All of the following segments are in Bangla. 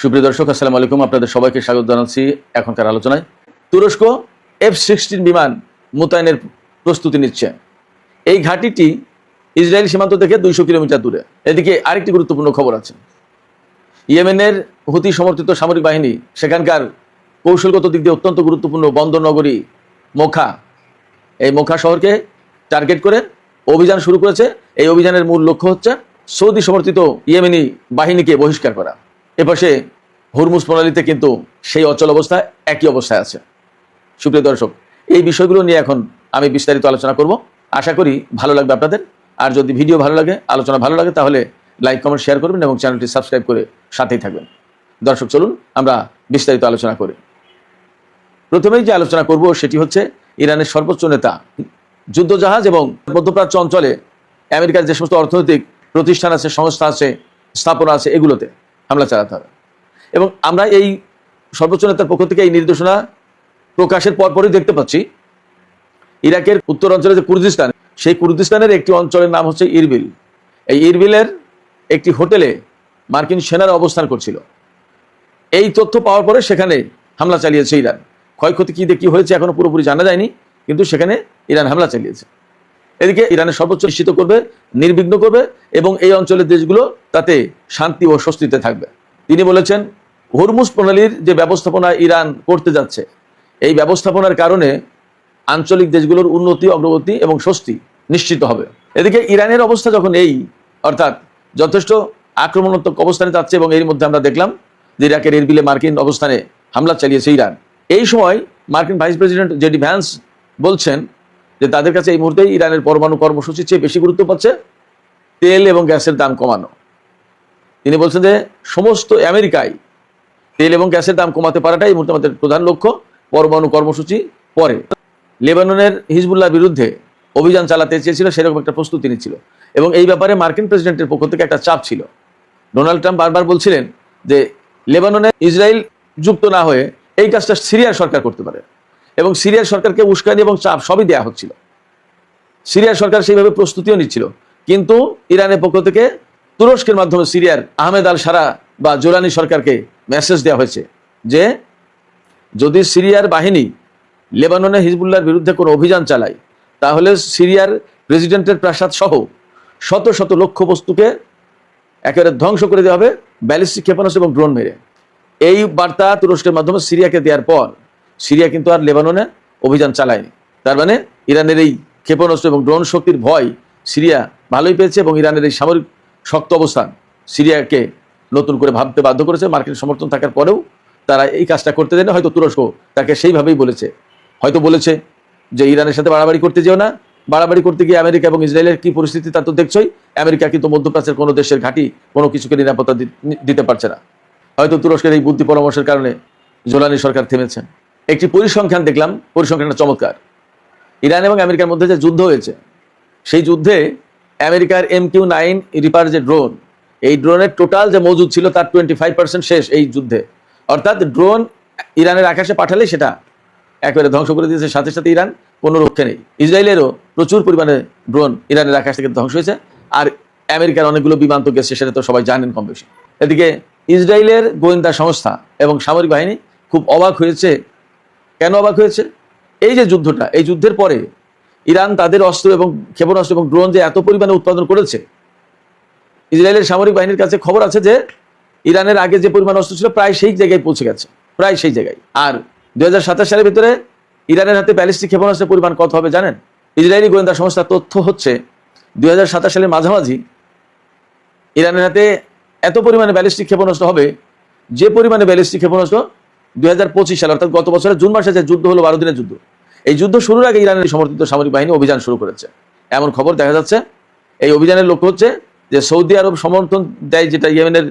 সুপ্রিয় দর্শক, আসসালামু আলাইকুম। আপনাদের সবাইকে স্বাগত জানাচ্ছি এখনকার আলোচনায়। তুরস্ক F-16 বিমান মোতায়েনের প্রস্তুতি নিচ্ছে। এই ঘাঁটিটি ইসরায়েল সীমান্ত থেকে 200 কিলোমিটার দূরে। এদিকে আরেকটি গুরুত্বপূর্ণ খবর আছে। ইয়েমেনের হুতি সমর্থিত সামরিক বাহিনী সেখানকার কৌশলগত দিক দিয়ে অত্যন্ত গুরুত্বপূর্ণ বন্দর নগরী মোখা, এই মোখা শহরকে টার্গেট করে অভিযান শুরু করেছে। এই অভিযানের মূল লক্ষ্য হচ্ছে সৌদি সমর্থিত ইয়েমেনি বাহিনীকে বহিষ্কার করা। এপাশে হরমুজ প্রণালীতে কিন্তু সেই অচল অবস্থায় একই অবস্থায় আছে। সুপ্রিয় দর্শক, এই বিষয়গুলো নিয়ে এখন আমি বিস্তারিত আলোচনা করব। আশা করি ভালো লাগবে আপনাদের। আর যদি ভিডিও ভালো লাগে, আলোচনা ভালো লাগে, তাহলে লাইক, কমেন্ট, শেয়ার করবেন এবং চ্যানেলটি সাবস্ক্রাইব করে সাথেই থাকবেন। দর্শক, চলুন আমরা বিস্তারিত আলোচনা করি। প্রথমেই যে আলোচনা করব সেটি হচ্ছে ইরানের সর্বোচ্চ নেতা যুদ্ধজাহাজ এবং মধ্যপ্রাচ্য অঞ্চলে আমেরিকার যে সমস্ত অর্থনৈতিক প্রতিষ্ঠান আছে, সংস্থা আছে, স্থাপনা আছে, এগুলোতে হামলা চালাতে হবে। এবং আমরা এই সর্বোচ্চ নেতার পক্ষ থেকে এই নির্দেশনা প্রকাশের পরপরই দেখতে পাচ্ছি ইরাকের উত্তর অঞ্চলে যে কুর্দিস্তান, সেই কুর্দিস্তানের একটি অঞ্চলের নাম হচ্ছে ইরবিল। এই ইরবিলের একটি হোটেলে মার্কিন সেনারা অবস্থান করছিল। এই তথ্য পাওয়ার পরে সেখানে হামলা চালিয়েছে ইরান। ক্ষয়ক্ষতি কি হয়েছে এখনো পুরোপুরি জানা যায়নি, কিন্তু সেখানে ইরান হামলা চালিয়েছে। এদিকে ইরানের সর্বোচ্চ নিশ্চিত করবে, নির্বিঘ্ন করবে এবং এই অঞ্চলের দেশগুলো তাতে শান্তি ও স্বস্তিতে থাকবে। তিনি বলেছেন, হরমুজ প্রণালীর যে ব্যবস্থাপনা ইরান করতে যাচ্ছে, এই ব্যবস্থাপনার কারণে আঞ্চলিক দেশগুলোর উন্নতি, অগ্রগতি এবং স্বস্তি নিশ্চিত হবে। এদিকে ইরানের অবস্থা যখন এই অর্থাৎ যথেষ্ট আক্রমণাত্মক অবস্থানে যাচ্ছে এবং এর মধ্যে আমরা দেখলাম যে ইরাকের এরবিলে মার্কিন অবস্থানে হামলা চালিয়েছে ইরান। এই সময় মার্কিন ভাইস প্রেসিডেন্ট জেডি ভ্যান্স বলছেন যে তাদের কাছে এই মুহূর্তে ইরানের পরমাণু কর্মসূচির চেয়ে বেশি গুরুত্ব পাচ্ছে তেল এবং গ্যাসের দাম কমানো। তিনি বলছেন যে সমস্ত আমেরিকায় তেল এবং গ্যাসের দাম কমাতে পারাটাই এই মুহূর্তে আমাদের প্রধান লক্ষ্য, পরমাণু কর্মসূচি পরে। লেবাননের হিজবুল্লাহর বিরুদ্ধে অভিযান চালাতে চেয়েছিল, সেরকম একটা প্রস্তুতি নিচ্ছিল এবং এই ব্যাপারে মার্কিন প্রেসিডেন্টের পক্ষ থেকে একটা চাপ ছিল। ডোনাল্ড ট্রাম্প বারবার বলছিলেন যে লেবাননে ইসরায়েল যুক্ত না হয়ে এই কাজটা সিরিয়ার সরকার করতে পারে এবং সিরিয়ার সরকারকে উস্কানি এবং চাপ সবই দেওয়া হচ্ছিল। সিরিয়ার সরকার সেইভাবে প্রস্তুতিও নিচ্ছিল, কিন্তু ইরানের পক্ষ থেকে তুরস্কের মাধ্যমে সিরিয়ার আহমেদ আল সারা বা জোলানি সরকারকে মেসেজ দেওয়া হয়েছে যে যদি সিরিয়ার বাহিনী লেবাননে হিজবুল্লাহর বিরুদ্ধে কোনো অভিযান চালায়, তাহলে সিরিয়ার প্রেসিডেন্টের প্রাসাদ সহ শত শত লক্ষ্যবস্তুকে একেবারে ধ্বংস করে দেওয়া হবে ব্যালিস্টিক ক্ষেপণাস্ত্র এবং ড্রোন মেরে। এই বার্তা তুরস্কের মাধ্যমে সিরিয়াকে দেওয়ার পর সিরিয়া কিন্তু আর লেবাননে অভিযান চালায়নি। তার মানে ইরানের এই ক্ষেপণাস্ত্র এবং ড্রোন শক্তির ভয় সিরিয়া ভালোই পেয়েছে এবং ইরানের এই সামরিক শক্ত অবস্থান সিরিয়াকে নতুন করে ভাবতে বাধ্য করেছে। মার্কিন সমর্থন থাকার পরেও তারা এই কাজটা করতে দেয়নি। হয়তো তুরস্ক তাকে সেইভাবেই বলেছে, হয়তো বলেছে যে ইরানের সাথে বাড়াবাড়ি করতে যেও না। বাড়াবাড়ি করতে গিয়ে আমেরিকা এবং ইসরায়েলের কি পরিস্থিতি তা তো দেখছই। আমেরিকা কিন্তু মধ্যপ্রাচ্যের কোনো দেশের ঘাঁটি কোনো কিছুকে নিরাপত্তা দিতে পারছে না। হয়তো তুরস্কের এই বুদ্ধি পরামর্শের কারণে জোলানি সরকার থেমেছে। একটি পরিসংখ্যান দেখলাম, পরিসংখ্যানটা চমৎকার। ইরান এবং আমেরিকার মধ্যে যে যুদ্ধ হয়েছে, সেই যুদ্ধে আমেরিকার MQ-9 রিপার যে ড্রোন, এই ড্রোনের টোটাল যে মজুদ ছিল তার 25% শেষ এই যুদ্ধে। অর্থাৎ ড্রোন ইরানের আকাশে পাঠালে সেটা একেবারে ধ্বংস করে দিয়েছে, সাথে সাথে ইরান কোনো রক্ষে নেই। ইসরায়েলেরও প্রচুর পরিমাণে ড্রোন ইরানের আকাশ থেকে ধ্বংস হয়েছে, আর আমেরিকার অনেকগুলো বিমান তো গেছে, সেটা তো সবাই জানেন কম বেশি। এদিকে ইসরায়েলের গোয়েন্দা সংস্থা এবং সামরিক বাহিনী খুব অবাক হয়েছে। কেন অবাক হয়েছে? এই যে যুদ্ধটা, এই যুদ্ধের পরে ইরান তাদের অস্ত্র এবং ক্ষেপণাস্ত্র এবং ড্রোন যে এত পরিমাণে উৎপাদন করেছে, ইসরায়েলের সামরিক বাহিনীর কাছে খবর আছে যে ইরানের আগে যে পরিমাণ অস্ত্র ছিল প্রায় সেই জায়গায় পৌঁছে গেছে, প্রায় সেই জায়গায়। আর 2027 সালের ভিতরে ইরানের হাতে ব্যালিস্টিক ক্ষেপণাস্ত্রের পরিমাণ কত হবে জানেন? ইসরায়েলি গোয়েন্দা সংস্থার তথ্য হচ্ছে 2027 সালের মাঝামাঝি ইরানের হাতে এত পরিমাণে ব্যালিস্টিক ক্ষেপণাস্ত্র হবে, যে পরিমাণে ব্যালিস্টিক ক্ষেপণাস্ত্র 2025 সালে অর্থাৎ গত বছরের জুন মাসে যে যুদ্ধ হলো, 12 দিনের যুদ্ধ, এই যুদ্ধ শুরুর আগে ইরানের সমর্থিত সামরিক বাহিনী অভিযান শুরু করেছে, এমন খবর দেখা যাচ্ছে। এই অভিযানের লক্ষ্য হচ্ছে যে সৌদি আরব সমর্থন দেয় যেটা ইয়েমেনের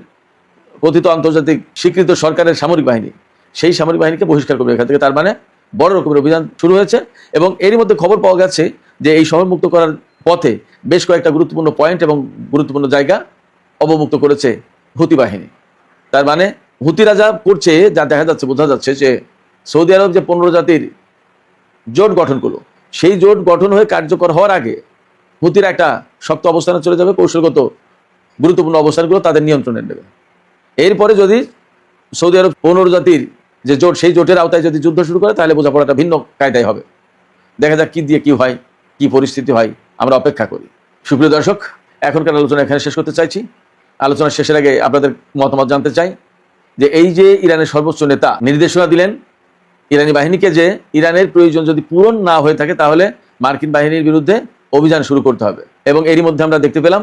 কথিত আন্তর্জাতিক স্বীকৃত সরকারের সামরিক বাহিনী, সেই সামরিক বাহিনীকে বহিষ্কার করবে এখান থেকে। তার মানে বড় রকমের অভিযান শুরু হয়েছে এবং এরই মধ্যে খবর পাওয়া গেছে যে এই শহর মুক্ত করার পথে বেশ কয়েকটা গুরুত্বপূর্ণ পয়েন্ট এবং গুরুত্বপূর্ণ জায়গা অবমুক্ত করেছে হুতি বাহিনী। তার মানে হুতিরা যা করছে, যা দেখা যাচ্ছে, বোঝা যাচ্ছে যে সৌদি আরব যে 15 জাতির জোট গঠন করলো, সেই জোট গঠন হয়ে কার্যকর হওয়ার আগে হুতিরা একটা শক্ত অবস্থানে চলে যাবে, কৌশলগত গুরুত্বপূর্ণ অবস্থানগুলো তাদের নিয়ন্ত্রণে নেবে। এরপরে যদি সৌদি আরব 15 জাতির যে জোট, সেই জোটের আওতায় যদি যুদ্ধ শুরু করে তাহলে বোঝাপড়াটা ভিন্ন কায়দায় হবে। দেখা যাক কি দিয়ে কি হয়, কি পরিস্থিতি হয়, আমরা অপেক্ষা করি। সুপ্রিয় দর্শক, এখনকার আলোচনা এখানে শেষ করতে চাইছি। আলোচনা শেষের আগে আপনাদের মতামত জানতে চাই যে এই যে ইরানের সর্বোচ্চ নেতা নির্দেশনা দিলেন ইরানি বাহিনীকে যে ইরানের প্রয়োজন যদি পূরণ না হয়ে থাকে তাহলে মার্কিন বাহিনীর বিরুদ্ধে অভিযান শুরু করতে হবে, এবং এরই মধ্যে আমরা দেখতে পেলাম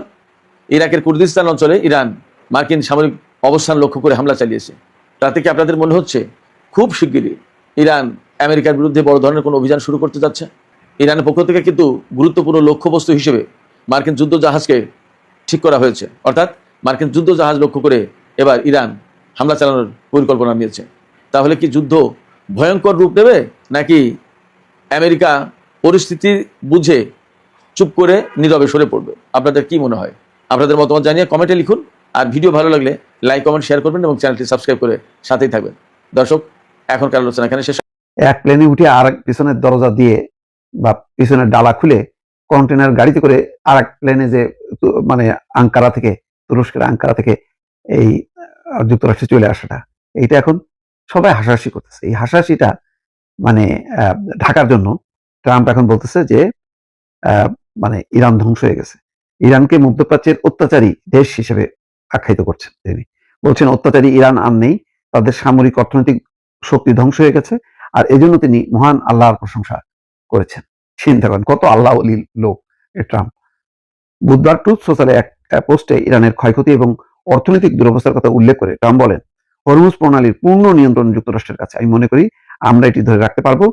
ইরাকের কুর্দিস্তান অঞ্চলে ইরান মার্কিন সামরিক অবস্থান লক্ষ্য করে হামলা চালিয়েছে। তাতে কি আপনাদের মনে হচ্ছে খুব শিগগিরই ইরান আমেরিকার বিরুদ্ধে বড় ধরনের কোনো অভিযান শুরু করতে যাচ্ছে? ইরানের পক্ষ থেকে কিন্তু গুরুত্বপূর্ণ লক্ষ্যবস্তু হিসেবে মার্কিন যুদ্ধ জাহাজকে ঠিক করা হয়েছে, অর্থাৎ মার্কিন যুদ্ধ জাহাজ লক্ষ্য করে এবার ইরান হামলা চালানোর পরিকল্পনা নিয়েছে। তাহলে কি যুদ্ধ ভয়ঙ্কর রূপ নেবে, নাকি আমেরিকা পরিস্থিতি বুঝে চুপ করে নীরবে সরে পড়বে? আপনাদের কি মনে হয়? আপনাদের মতামত জানিয়ে কমেন্টে লিখুন। আর ভিডিও ভালো লাগলে লাইক, কমেন্ট, শেয়ার করবেন এবং চ্যানেলটি সাবস্ক্রাইব করে সাথেই থাকবেন। দর্শক, এখনকার আলোচনা এখানে শেষ। এক প্লেনে উঠে আর এক পিছনের দরজা দিয়ে বা পিছনের ডালা খুলে কন্টেনার গাড়িতে করে আর এক প্লেনে যে মানে আঙ্কারা থেকে, তুরস্কের আঙ্কারা থেকে এই যুক্তরাষ্ট্রে চলে আসাটা, এইটা এখন সবাই হাসাহাসি করতেছে। এই হাসাহাসিটা মানে ঢাকার জন্য ট্রাম্প এখন বলতেছে যে মানে ইরান ধ্বংস হয়ে গেছে। ইরানকে মধ্যপ্রাচ্যের অত্যাচারী দেশ হিসেবে আখ্যায়িত করছেন তিনি। বলছেন অত্যাচারী ইরান আর নেই, তাদের সামরিক অর্থনৈতিক শক্তি ধ্বংস হয়ে গেছে, আর এজন্য তিনি মহান আল্লাহর প্রশংসা করেছেন। চিন্তা করেন কত আল্লাহ ওলি লোক ট্রাম্প। বুধবার ট্রুথ সোশ্যালে এক পোস্টে ইরানের ক্ষয়ক্ষতি এবং অর্থনৈতিক দুরবস্থার কথা উল্লেখ করে ট্রাম্প বলেন, হরমুজ প্রণালীর পূর্ণ নিয়ন্ত্রণ যুক্তরাষ্ট্রের কাছে। আমি মনে করি আমরা এটি ধরে রাখতে পারবো।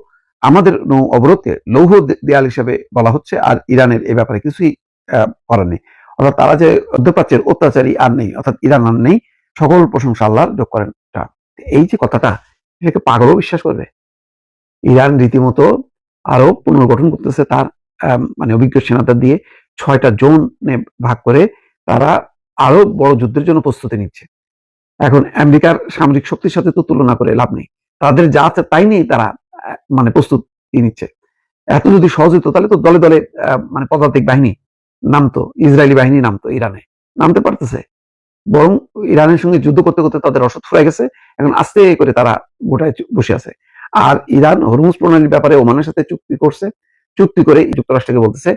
আমাদের নৌ অবরোধকে লৌহ দেয়াল হিসেবে বলা হচ্ছে, আর ইরানের এ ব্যাপারে কিছুই করার নেই। অর্থাৎ তারা যে মধ্যপ্রাচ্যের অত্যাচারী আর নেই, অর্থাৎ ইরান আর নেই, সকল প্রশংসা আল্লাহর যোগ করেন ট্রাম্প। এই যে কথাটা, এটাকে পাগলও বিশ্বাস করবে? ইরান রীতিমতো আরো পুনর্গঠন করতেছে তার মানে অভিজ্ঞ সেনাদের দিয়ে 6টা জোনে ভাগ করে তারা আরো বড় যুদ্ধের জন্য প্রস্তুতি নিচ্ছে। এখন আমেরিকার সামরিক শক্তির সাথে তো তুলনা করে লাভ নেই, তাদের যা আছে তাই নিয়ে তারা মানে প্রস্তুতি নিচ্ছে। এত যদি সহজ হতো তাহলে তো দলে দলে মানে পদাতিক বাহিনী নামতো, ইসরায়েলি বাহিনী নামতো, ইরানে নামতে পারতেছে। বরং ইরানের সঙ্গে যুদ্ধ করতে করতে তাদের রসদ ফুরাই গেছে, এখন আস্তে করে তারা গোটায় বসে আছে। আর ইরান হরমুজ প্রণালীর ব্যাপারে ওমানের সাথে চুক্তি করছে, চুক্তি করে যুক্তরাষ্ট্রকে বলতেছে